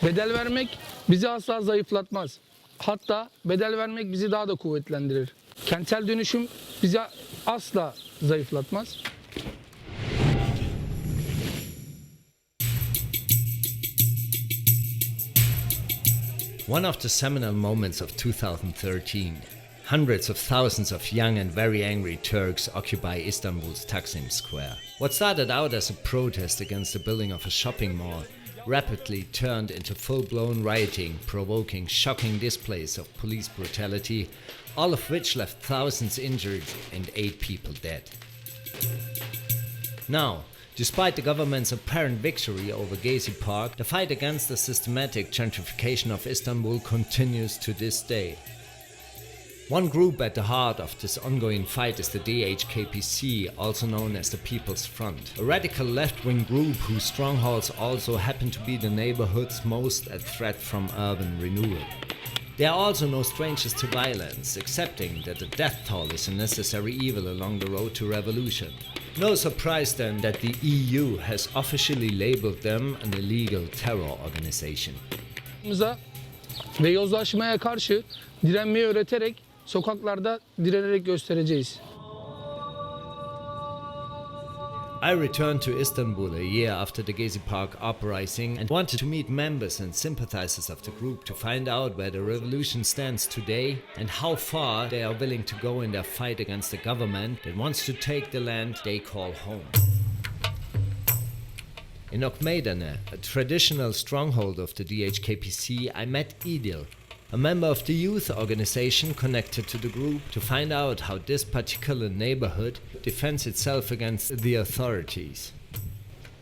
Bedel vermek bizi asla zayıflatmaz. Hatta bedel vermek bizi daha da kuvvetlendirir. Kentsel dönüşüm bizi asla zayıflatmaz. One of the seminal moments of 2013. Hundreds of thousands of young and very angry Turks occupy Istanbul's Taksim Square. What started out as a protest against the building of a shopping mall rapidly turned into full-blown rioting, provoking shocking displays of police brutality, all of which left thousands injured and 8 people dead. Now, despite the government's apparent victory over Gezi Park, the fight against the systematic gentrification of Istanbul continues to this day. One group at the heart of this ongoing fight is the DHKPC, also known as the People's Front, a radical left-wing group whose strongholds also happen to be the neighborhoods most at threat from urban renewal. They are also no strangers to violence, accepting that the death toll is a necessary evil along the road to revolution. No surprise then that the EU has officially labeled them an illegal terror organization. Ve yozlaşmaya karşı direnmeyi öğreterek sokaklarda direnerek göstereceğiz. I returned to Istanbul a year after the Gezi Park uprising and wanted to meet members and sympathizers of the group to find out where the revolution stands today and how far they are willing to go in their fight against the government that wants to take the land they call home. In Okmeydane, a traditional stronghold of the DHKPC, I met Idil, a member of the youth organization connected to the group, to find out how this particular neighborhood defends itself against the authorities.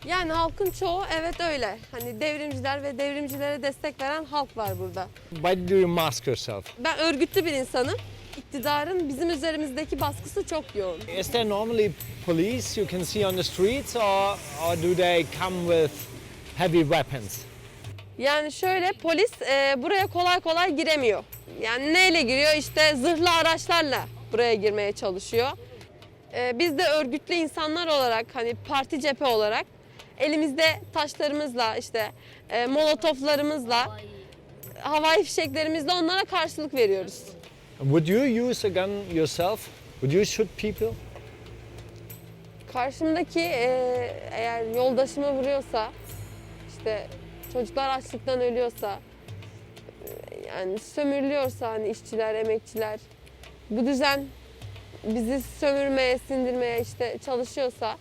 Yani halkın çoğu evet öyle. Hani devrimciler ve devrimcilere destek veren halk var burada. Why do you mask yourself? Ben örgütlü bir insanım. İktidarın bizim üzerimizdeki baskısı çok yoğun. Is there normally police you can see on the streets or do they come with heavy weapons? Yani şöyle polis buraya kolay kolay giremiyor. Yani neyle giriyor? İşte zırhlı araçlarla buraya girmeye çalışıyor. Biz de örgütlü insanlar olarak hani parti cephe olarak elimizde taşlarımızla işte molotoflarımızla havai fişeklerimizle onlara karşılık veriyoruz. Would you use a gun yourself? Would you shoot people? Karşımdaki eğer yoldaşımı vuruyorsa işte çocuklar açlıktan ölüyorsa, yani sömürülüyorsa hani işçiler, emekçiler, bu düzen bizi sömürmeye, sindirmeye işte çalışıyorsa,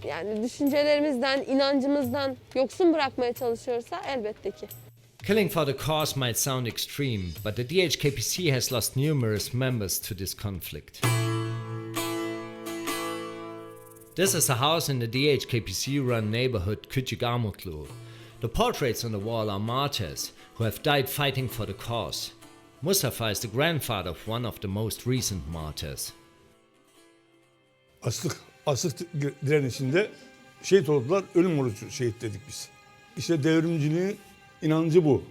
yani düşüncelerimizden, inancımızdan yoksun bırakmaya çalışıyorsa elbette ki. Killing for the cause might sound extreme, but the DHKPC has lost numerous members to this conflict. This is a house in the DHKPC-run neighborhood Küçükağmutlu. The portraits on the wall are martyrs who have died fighting for the cause. Mustafa is the grandfather of one of the most recent martyrs. Açlık direnişinde şehit oldular, ölüm orucu şehit dedik biz. İşte devrimciliğin inancı bu.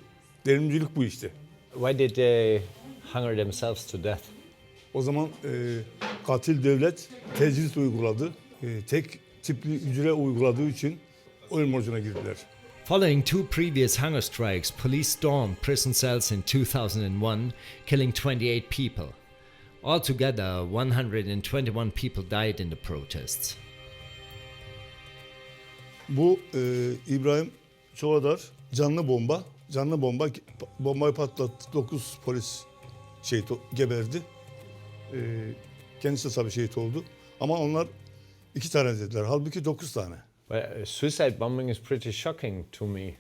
Devrimcilik bu işte. Why did they hunger themselves to death? O zaman katil devlet tecrit uyguladı. Tek tipli hücre uyguladığı için ölüm orucuna girdiler. Following 2 previous hunger strikes, police stormed prison cells in 2001, killing 28 people. Altogether, 121 people died in the protests. Bu İbrahim Çoğadar bombayı patlattı. 9 polis geberdi. Kendisi de tabii şehit oldu. Ama onlar 2 tane dediler. Halbuki 9 tane. Well, suicide bombing is pretty shocking to me.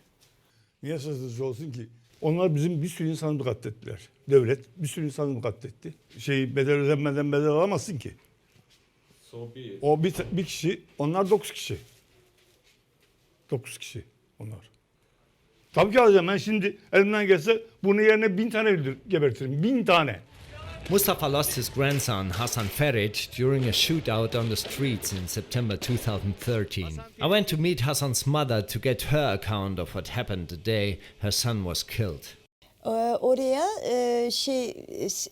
Niye şaşırtıcı olsun ki? Onlar bizim bir sürü insanı katlettiler. Devlet bir sürü insanı katletti. Bedel ödenmeden bedel alamazsın ki. O bir kişi, onlar 9 kişi. 9 kişi onlar. Tabii ki alacağım. Ben şimdi elimden gelse bunun yerine 1000 tane gebertirim. 1000 tane. Mustafa lost his grandson Hasan Ferit during a shootout on the streets in September 2013. I went to meet Hasan's mother to get her account of what happened the day her son was killed. Oraya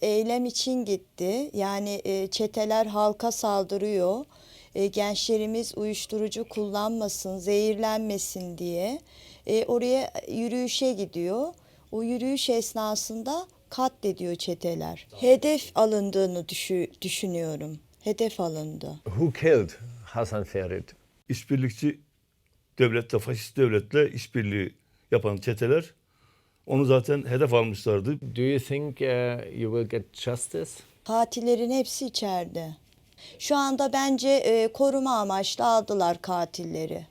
eylem için gitti. Yani çeteler halka saldırıyor. gençlerimiz uyuşturucu kullanmasın, zehirlenmesin diye oraya yürüyüşe gidiyor. O yürüyüş esnasında katlediyor çeteler. Hedef alındığını düşünüyorum. Hedef alındı. Who killed Hasan Ferit? İşbirlikçi devletle, faşist devletle işbirliği yapan çeteler onu zaten hedef almışlardı. Do you think you will get justice? Katillerin hepsi içeride. Şu anda bence koruma amaçlı aldılar katilleri.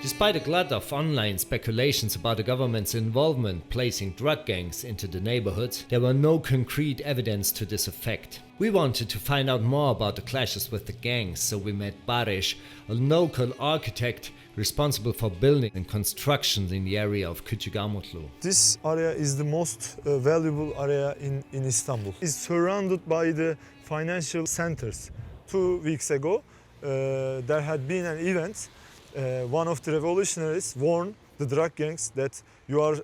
Despite a glut of online speculations about the government's involvement placing drug gangs into the neighborhoods, there were no concrete evidence to this effect. We wanted to find out more about the clashes with the gangs, so we met Barış, a local architect responsible for building and constructions in the area of Küçükhamurlu. This area is the most valuable area in Istanbul. It's surrounded by the financial centers. 2 weeks ago, there had been an event. One of the revolutionaries warned the drug gangs that you are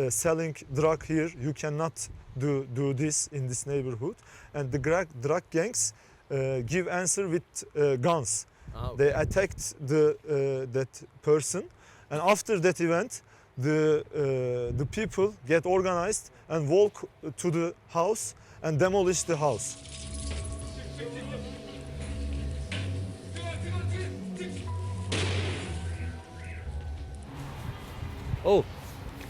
selling drug here, you cannot do this in this neighborhood. And the drug gangs give answer with guns. Oh. They attacked that person, and after that event, the people get organized and walk to the house and demolish the house. Oh,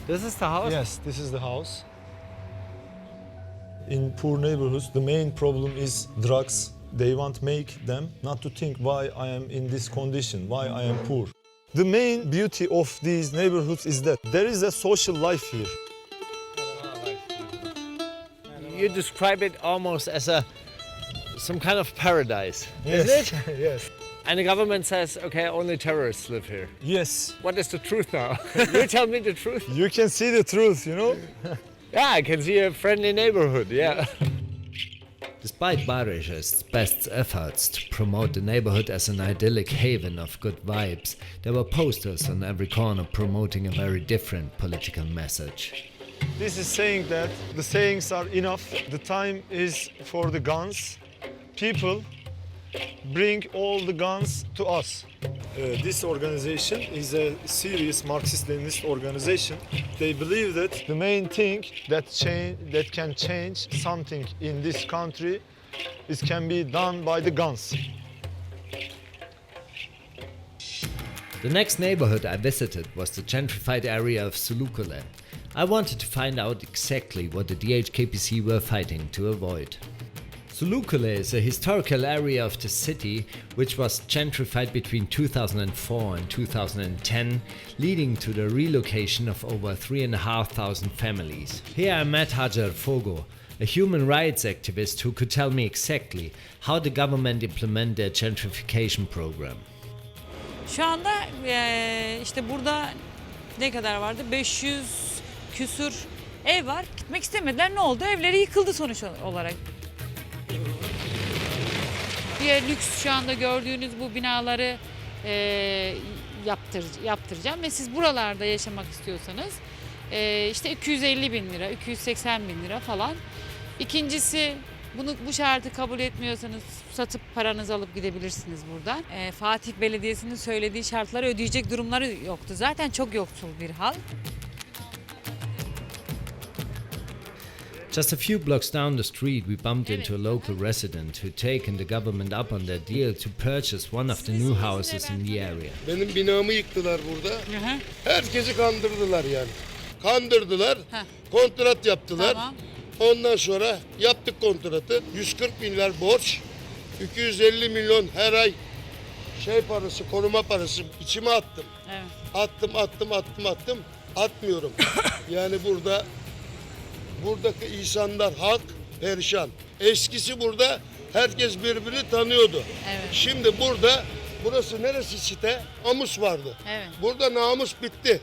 this is the house? Yes, this is the house. In poor neighborhoods, the main problem is drugs. They want to make them not to think why I am in this condition, why I am poor. The main beauty of these neighborhoods is that there is a social life here. You describe it almost as some kind of paradise, Yes, isn't it? yes. And the government says, okay, only terrorists live here. Yes, What is the truth now? You tell me the truth. you can see the truth, you know? Yeah, I can see a friendly neighborhood, yeah. Despite Barış's best efforts to promote the neighborhood as an idyllic haven of good vibes, there were posters on every corner promoting a very different political message. This is saying that the sayings are enough. The time is for the guns. People bring all the guns to us. This organization is a serious Marxist-Leninist organization. They believe that the main thing that can change something in this country can be done by the guns. The next neighborhood I visited was the gentrified area of Sulukule. I wanted to find out exactly what the DHKPC were fighting to avoid. Sulukule is a historical area of the city which was gentrified between 2004 and 2010, leading to the relocation of over 3,500 families. Here I met Hacer Fogo, a human rights activist who could tell me exactly how the government implement their gentrification program. Şu anda işte burada ne kadar vardı? 500 küsur ev var. Gitmek istemediler. Ne oldu? Evleri yıkıldı sonuç olarak. Diğer lüks şu anda gördüğünüz bu binaları yaptıracağım ve siz buralarda yaşamak istiyorsanız işte 250 bin lira, 280 bin lira falan. İkincisi bu şartı kabul etmiyorsanız satıp paranızı alıp gidebilirsiniz buradan. Fatih Belediyesi'nin söylediği şartları ödeyecek durumları yoktu. Zaten çok yoksul bir hal. Just a few blocks down the street, we bumped into a local resident who'd taken the government up on their deal to purchase one of the new houses in the area. Benim binamı yıktılar burada. Hı hı. Herkesi kandırdılar yani. Kandırdılar, Heh. kontrat yaptılar. Tamam. Ondan sonra yaptık kontratı. 140 milyar borç, 250 milyon her ay parası, koruma parası içime attım. Evet. Attım. Atmıyorum. Yani buradaki insanlar, halk perişan. Eskisi burada herkes birbirini tanıyordu. Evet. Şimdi burası neresi site? Amus vardı. Evet. Burada namus bitti.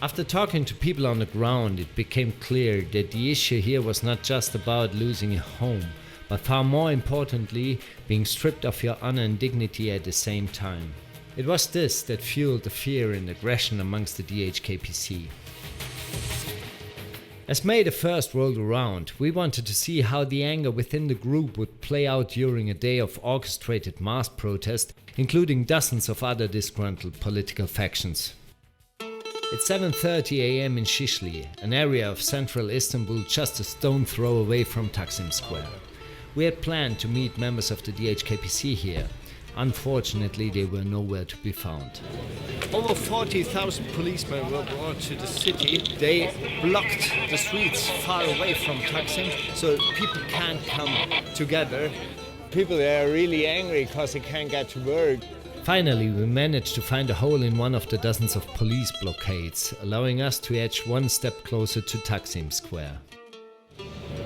After talking to people on the ground, it became clear that the issue here was not just about losing a home, but far more importantly, being stripped of your honor and dignity at the same time. It was this that fueled the fear and aggression amongst the DHKPC. As May the 1st rolled around, we wanted to see how the anger within the group would play out during a day of orchestrated mass protest, including dozens of other disgruntled political factions. It's 7:30 AM in Şişli, an area of central Istanbul just a stone throw away from Taksim Square. We had planned to meet members of the DHKPC here. Unfortunately, they were nowhere to be found. Over 40,000 policemen were brought to the city. They blocked the streets far away from Taksim, so people can't come together. People are really angry because they can't get to work. Finally, we managed to find a hole in one of the dozens of police blockades, allowing us to edge one step closer to Taksim Square.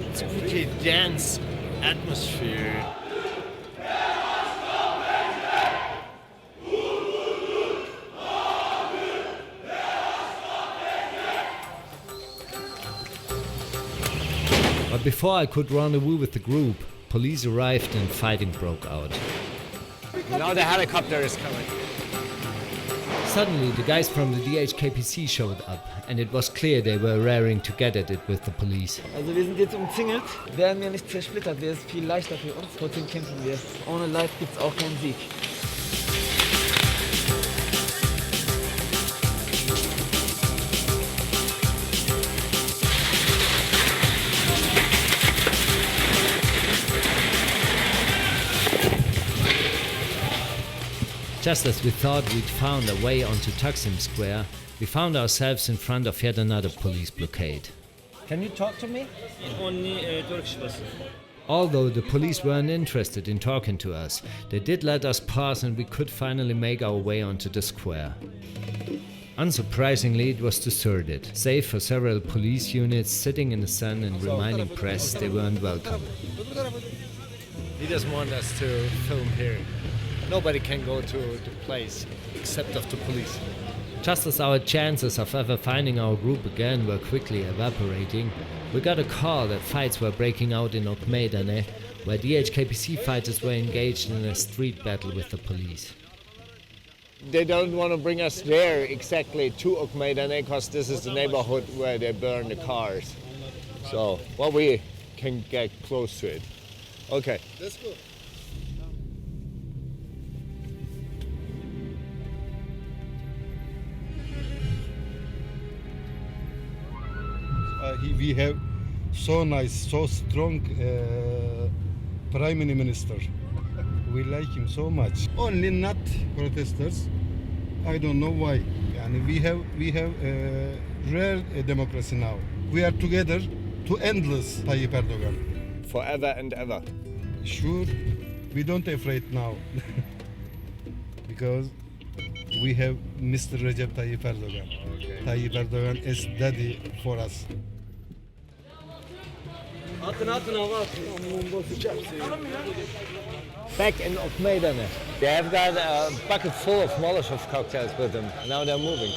It's a pretty dense atmosphere. But before I could rendezvous with the group, police arrived and fighting broke out. Now the helicopter is coming. Suddenly, the guys from the DHKPC showed up, and it was clear they were raring to get at it with the police. Also wir sind jetzt umzingelt, werden wir nicht zersplittert, wäre es viel leichter für uns, trotzdem kämpfen wir. Ohne Leid gibt's auch keinen Sieg. Just as we thought we'd found a way onto Taksim Square, we found ourselves in front of yet another police blockade. Can you talk to me? Only Turkish bus. Although the police weren't interested in talking to us, they did let us pass and we could finally make our way onto the square. Unsurprisingly, it was deserted, save for several police units sitting in the sun and reminding press they weren't welcome. He doesn't want us to film here. Nobody can go to the place except of the police. Just as our chances of ever finding our group again were quickly evaporating, we got a call that fights were breaking out in Okmeydane, where DHKPC fighters were engaged in a street battle with the police. They don't want to bring us there exactly to Okmeydane because this is the neighborhood where they burn the cars. So, well, we can get close to it. Okay. Let's go. We have so nice, so strong Prime Minister. We like him so much. Only not protesters. I don't know why. And we have rare democracy now. We are together to endless Tayyip Erdogan. Forever and ever. Sure, we don't afraid now because we have Mr. Recep Tayyip Erdogan. Okay. Tayyip Erdogan is daddy for us. Back in Okmeydane, they have got a bucket full of Molotov cocktails with them. Now they're moving.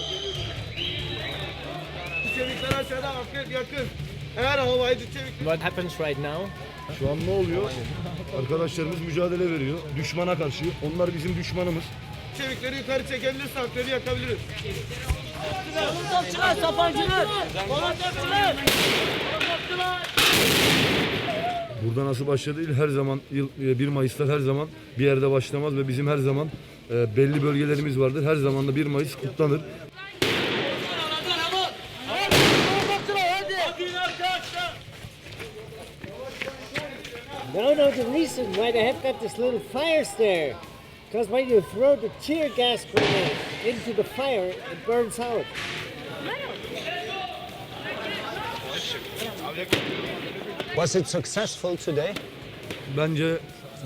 What happens right now? Şu an ne oluyor? Arkadaşlarımız mücadele veriyor. Düşmana karşı. Onlar bizim düşmanımız. Çevikleri yukarı çekebiliriz, tankları yakabiliriz. Burada nasıl başladı değil, her zaman 1 Mayıs'ta her zaman bir yerde başlamaz ve bizim her zaman belli bölgelerimiz vardır. Her zaman da 1 Mayıs kutlanır. No, the reason why they have got this little fires there. Because when you throw the tear gas grenade into the fire, it burns out. Was it successful today? Bence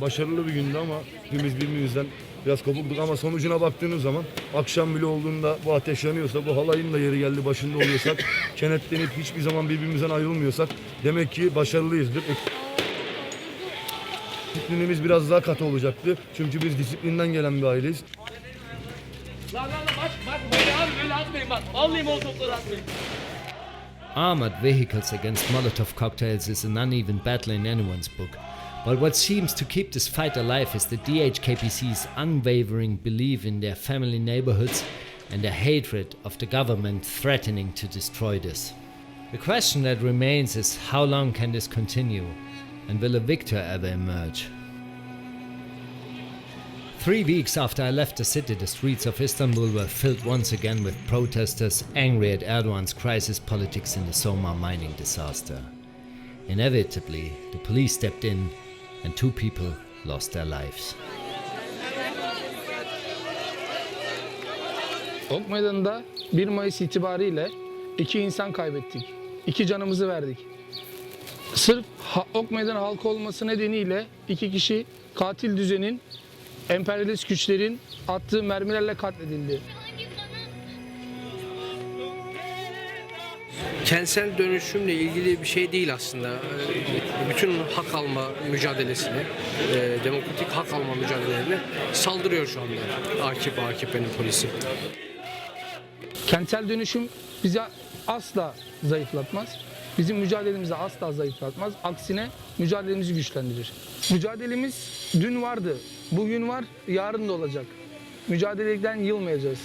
başarılı bir gündü ama hepimiz birbirimizden biraz kopuktuk ama sonucuna baktığınız zaman akşam bile olduğunda bu ateş yanıyorsa, bu halayın da yeri geldi başında oluyorsak, kenetlenip hiçbir zaman birbirimizden ayrılmıyorsak demek ki başarılıyızdır. Disiplinimiz biraz daha katı olacaktı. Çünkü biz disiplinden gelen bir aileyiz. Armored vehicles against Molotov cocktails is an uneven battle in anyone's book. But what seems to keep this fight alive is the DHKPC's unwavering belief in their family neighborhoods and their hatred of the government threatening to destroy this. The question that remains is how long can this continue, and will a victor ever emerge? 3 weeks after I left the city, the streets of Istanbul were filled once again with protesters angry at Erdogan's crisis politics in the Soma mining disaster. Inevitably, the police stepped in and 2 people lost their lives. Ok Meydanı'nda 1 Mayıs itibariyle 2 insan kaybettik. 2 canımızı verdik. Sırf Ok Meydanı halkı olması nedeniyle 2 kişi katil düzenin, emperyalist güçlerin attığı mermilerle katledildi. Kentsel dönüşümle ilgili bir şey değil aslında. Bütün hak alma mücadelesini, demokratik hak alma mücadelelerini saldırıyor şu anda AKP'nin polisi. Kentsel dönüşüm bizi asla zayıflatmaz. Bizim mücadelemizi asla zayıflatmaz. Aksine mücadelemizi güçlendirir. Mücadelemiz dün vardı, bugün var, yarın da olacak. Mücadeleden yılmayacağız.